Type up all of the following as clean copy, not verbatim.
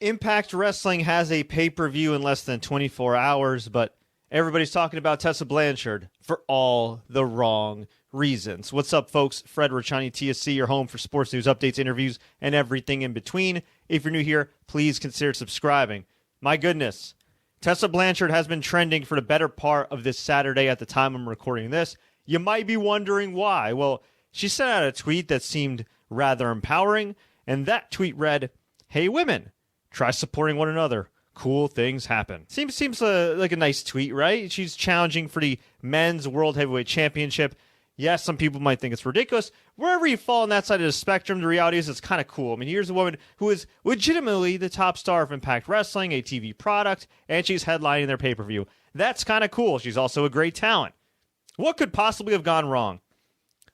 Impact Wrestling has a pay-per-view in less than 24 hours, but everybody's talking about Tessa Blanchard for all the wrong reasons. What's up, folks? Fred Rachani, TSC, your home for sports news, updates, interviews, and everything in between. If you're new here, please consider subscribing. My goodness, Tessa Blanchard has been trending for the better part of this Saturday at the time I'm recording this. You might be wondering why. Well, she sent out a tweet that seemed rather empowering, and that tweet read, "Hey women, try supporting one another. Cool things happen." Seems like a nice tweet, right? She's challenging for the men's World Heavyweight Championship. Yes, some people might think it's ridiculous. Wherever you fall on that side of the spectrum, the reality is it's kind of cool. I mean, here's a woman who is legitimately the top star of Impact Wrestling, a TV product, and she's headlining their pay-per-view. That's kind of cool. She's also a great talent. What could possibly have gone wrong?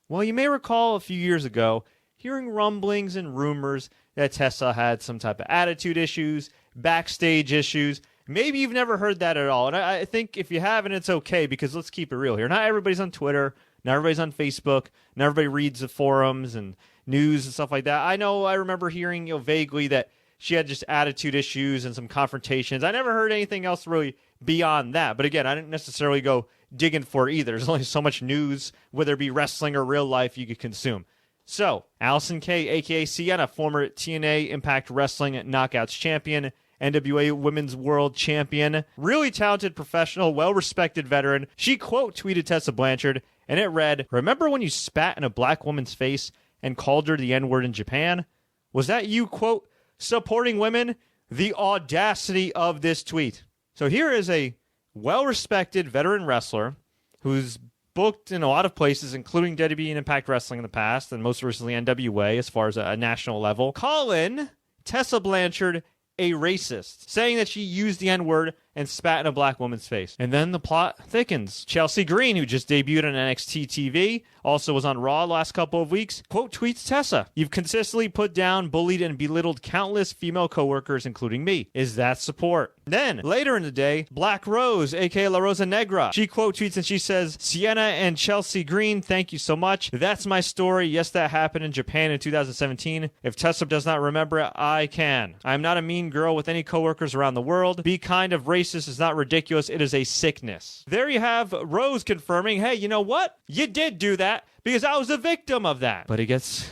Well, you may recall a few years ago hearing rumblings and rumors that Tessa had some type of attitude issues, backstage issues. Maybe you've never heard that at all. And I think if you haven't, it's okay, because let's keep it real here. Not everybody's on Twitter. Not everybody's on Facebook. Not everybody reads the forums and news and stuff like that. I remember hearing vaguely that she had just attitude issues and some confrontations. I never heard anything else really beyond that. But again, I didn't necessarily go digging for it either. There's only so much news, whether it be wrestling or real life, you could consume. So, Allison Kay, a.k.a. Sienna, former TNA Impact Wrestling Knockouts champion, NWA Women's World Champion, really talented professional, well-respected veteran. She quote tweeted Tessa Blanchard, and it read, "Remember when you spat in a black woman's face and called her the N-word in Japan? Was that you, quote, supporting women?" The audacity of this tweet. So here is a well-respected veteran wrestler who's booked in a lot of places, including WWE and Impact Wrestling in the past, and most recently NWA as far as a national level, calling Tessa Blanchard a racist, saying that she used the N-word and spat in a black woman's face. And then the plot thickens. Chelsea Green, who just debuted on NXT TV, also was on Raw the last couple of weeks, quote tweets Tessa, "You've consistently put down, bullied, and belittled countless female coworkers, including me. Is that support?" Then, later in the day, Black Rose, aka La Rosa Negra, she quote tweets and she says, "Sienna and Chelsea Green, thank you so much. That's my story. Yes, that happened in Japan in 2017. If Tessa does not remember it, I can. I'm not a mean girl with any coworkers around the world. Be kind of racist is not ridiculous. It is a sickness." There you have Rose confirming, hey, you know what? You did do that because I was a victim of that. But it gets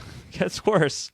worse.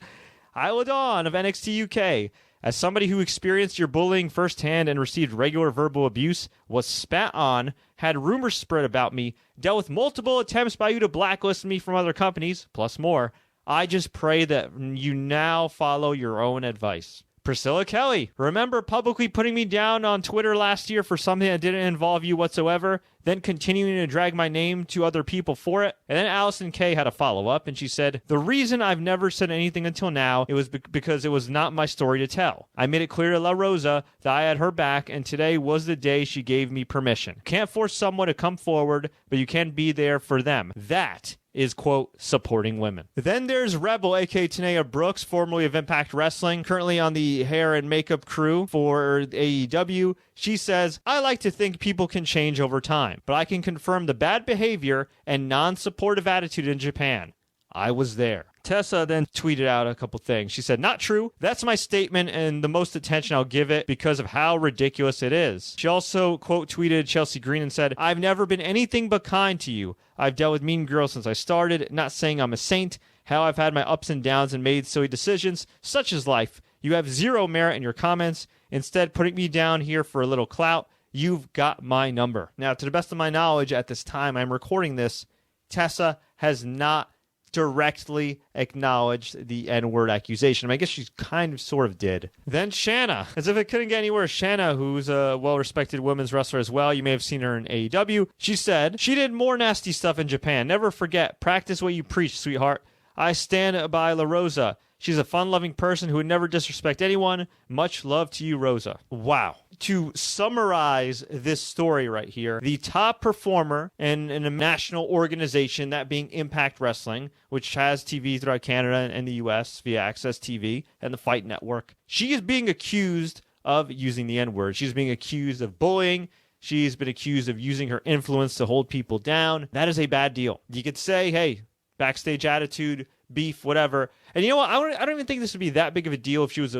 Isla Dawn of NXT UK. As somebody who experienced your bullying firsthand and received regular verbal abuse, was spat on, had rumors spread about me, dealt with multiple attempts by you to blacklist me from other companies, plus more, I just pray that you now follow your own advice. Priscilla Kelly, remember publicly putting me down on Twitter last year for something that didn't involve you whatsoever, then continuing to drag my name to other people for it? And then Allison Kay had a follow-up, and she said, "The reason I've never said anything until now, it was because it was not my story to tell. I made it clear to La Rosa that I had her back, and today was the day she gave me permission. Can't force someone to come forward, but you can be there for them. That is, quote, supporting women." Then there's Rebel, a.k.a. Tanea Brooks, formerly of Impact Wrestling, currently on the hair and makeup crew for AEW. She says, "I like to think people can change over time, but I can confirm the bad behavior and non-supportive attitude in Japan. I was there." Tessa then tweeted out a couple things. She said, "Not true. That's my statement and the most attention I'll give it because of how ridiculous it is." She also quote tweeted Chelsea Green and said, "I've never been anything but kind to you. I've dealt with mean girls since I started. Not saying I'm a saint. How I've had my ups and downs and made silly decisions. Such is life. You have zero merit in your comments. Instead, putting me down here for a little clout. You've got my number." Now, to the best of my knowledge, at this time I'm recording this, Tessa has not directly acknowledged the N-word accusation. I guess she kind of sort of did. Then Shanna, as if it couldn't get any worse, Shanna, who's a well-respected women's wrestler as well. You may have seen her in AEW. She said, "She did more nasty stuff in Japan. Never forget. Practice what you preach, sweetheart. I stand by La Rosa. She's a fun-loving person who would never disrespect anyone. Much love to you, Rosa." Wow. To summarize this story right here, the top performer in a national organization, that being Impact Wrestling, which has TV throughout Canada and the US via Access TV and the Fight Network, she is being accused of using the N-word. She's being accused of bullying. She's been accused of using her influence to hold people down. That is a bad deal. You could say, hey, backstage attitude, beef, whatever. And you know what? I don't even think this would be that big of a deal if she was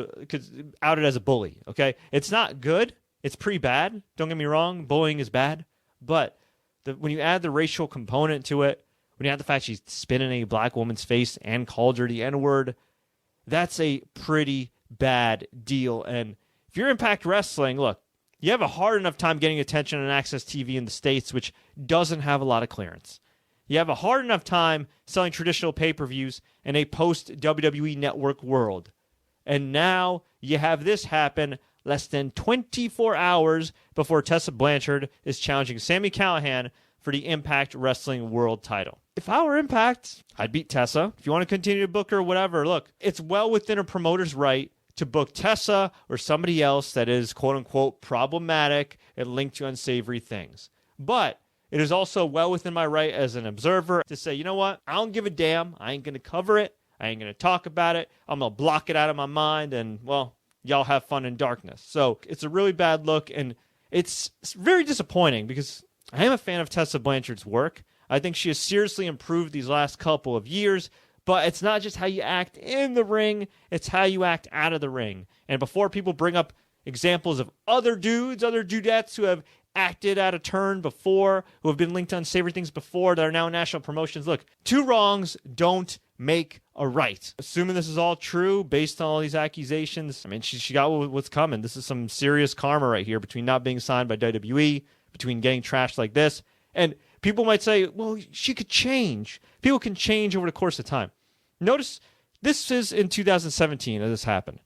outed as a bully, okay? It's not good. It's pretty bad. Don't get me wrong. Bullying is bad. But when you add the racial component to it, when you add the fact she's spit in a black woman's face and called her the N-word, that's a pretty bad deal. And if you're Impact Wrestling, look, you have a hard enough time getting attention on Access TV in the States, which doesn't have a lot of clearance. You have a hard enough time selling traditional pay-per-views in a post-WWE Network world. And now you have this happen less than 24 hours before Tessa Blanchard is challenging Sami Callihan for the Impact Wrestling World title. If I were Impact, I'd beat Tessa. If you want to continue to book her, whatever, look, it's well within a promoter's right to book Tessa or somebody else that is quote-unquote problematic and linked to unsavory things. But it is also well within my right as an observer to say, you know what? I don't give a damn. I ain't going to cover it. I ain't going to talk about it. I'm going to block it out of my mind, and, well, y'all have fun in darkness. So it's a really bad look, and it's very disappointing because I am a fan of Tessa Blanchard's work. I think she has seriously improved these last couple of years, but it's not just how you act in the ring, it's how you act out of the ring. And before people bring up examples of other dudes, other dudettes who have acted out of turn before, who have been linked to unsavory things before, that are now in national promotions, look, two wrongs don't make a right. Assuming this is all true, based on all these accusations, I mean, she got what's coming. This is some serious karma right here between not being signed by WWE, between getting trashed like this. And people might say, well, she could change. People can change over the course of time. Notice, this is in 2017 that this happened.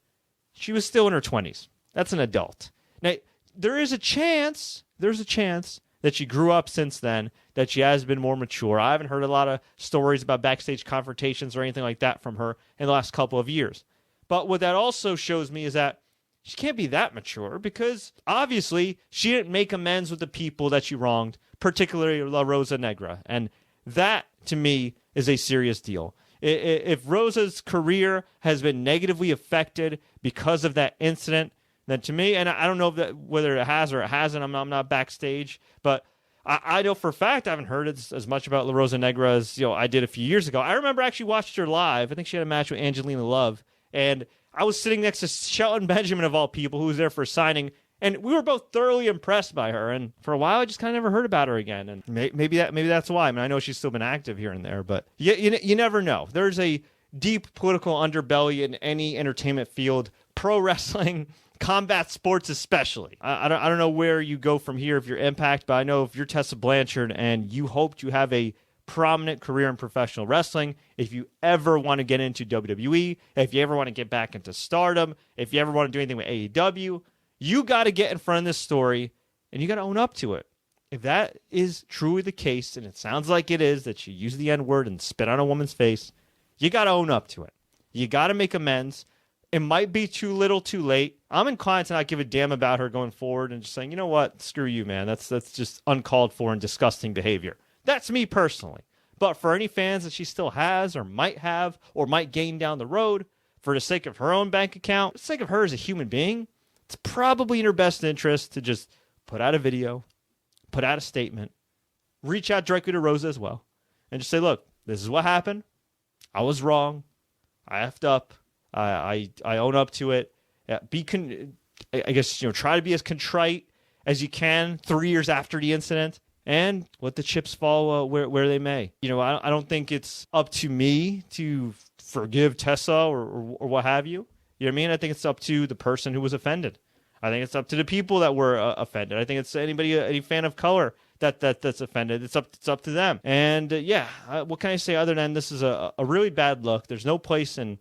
She was still in her 20s. That's an adult. Now, there's a chance that she grew up since then, that she has been more mature. I haven't heard a lot of stories about backstage confrontations or anything like that from her in the last couple of years. But what that also shows me is that she can't be that mature because obviously she didn't make amends with the people that she wronged, particularly La Rosa Negra. And that, to me, is a serious deal. If Rosa's career has been negatively affected because of that incident, then to me, and I don't know whether it has or it hasn't, I'm not backstage, but I know for a fact I haven't heard as much about La Rosa Negra as I did a few years ago. I remember actually watched her live. I think she had a match with Angelina Love, and I was sitting next to Shelton Benjamin, of all people, who was there for a signing, and we were both thoroughly impressed by her. And for a while, I just kind of never heard about her again. And maybe that's why. I mean, I know she's still been active here and there, but you never know. There's a deep political underbelly in any entertainment field, pro wrestling, combat sports especially. I don't know where you go from here if you're Impact, but I know if you're Tessa Blanchard and you hope to have a prominent career in professional wrestling, if you ever want to get into WWE, if you ever want to get back into Stardom, if you ever want to do anything with AEW, you got to get in front of this story and you got to own up to it. If that is truly the case, and it sounds like it is, that you use the N-word and spit on a woman's face, you got to own up to it. You got to make amends. It might be too little, too late. I'm inclined to not give a damn about her going forward and just saying, you know what, screw you, man. That's just uncalled for and disgusting behavior. That's me personally. But for any fans that she still has or might have or might gain down the road, for the sake of her own bank account, for the sake of her as a human being, it's probably in her best interest to just put out a video, put out a statement, reach out directly to Rosa as well, and just say, look, this is what happened. I was wrong. I effed up. I own up to it. Try to be as contrite as you can 3 years after the incident, and let the chips fall where they may. I don't think it's up to me to forgive Tessa or what have you. You know what I mean? I think it's up to the person who was offended. I think it's up to the people that were offended. I think it's any fan of color that's offended. It's up to them. And what can I say other than this is a really bad look? There's no place in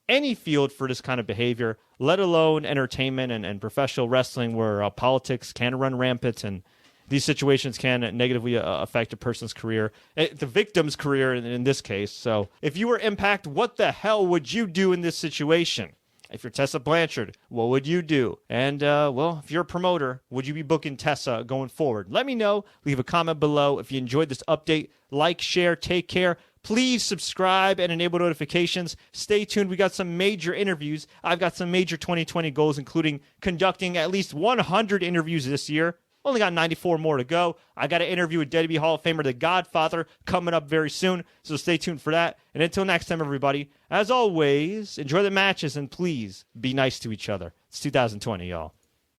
any field for this kind of behavior, let alone entertainment and professional wrestling, where politics can run rampant and these situations can negatively affect a person's career, the victim's career in this case. So if you were Impact, what the hell would you do in this situation? If you're Tessa Blanchard, what would you do? And, if you're a promoter, would you be booking Tessa going forward? Let me know. Leave a comment below. If you enjoyed this update, like, share, take care. Please subscribe and enable notifications. Stay tuned. We got some major interviews. I've got some major 2020 goals, including conducting at least 100 interviews this year. Only got 94 more to go. I got an interview with WWE Hall of Famer The Godfather coming up very soon, so stay tuned for that. And until next time, everybody, as always, enjoy the matches and please be nice to each other. It's 2020, y'all.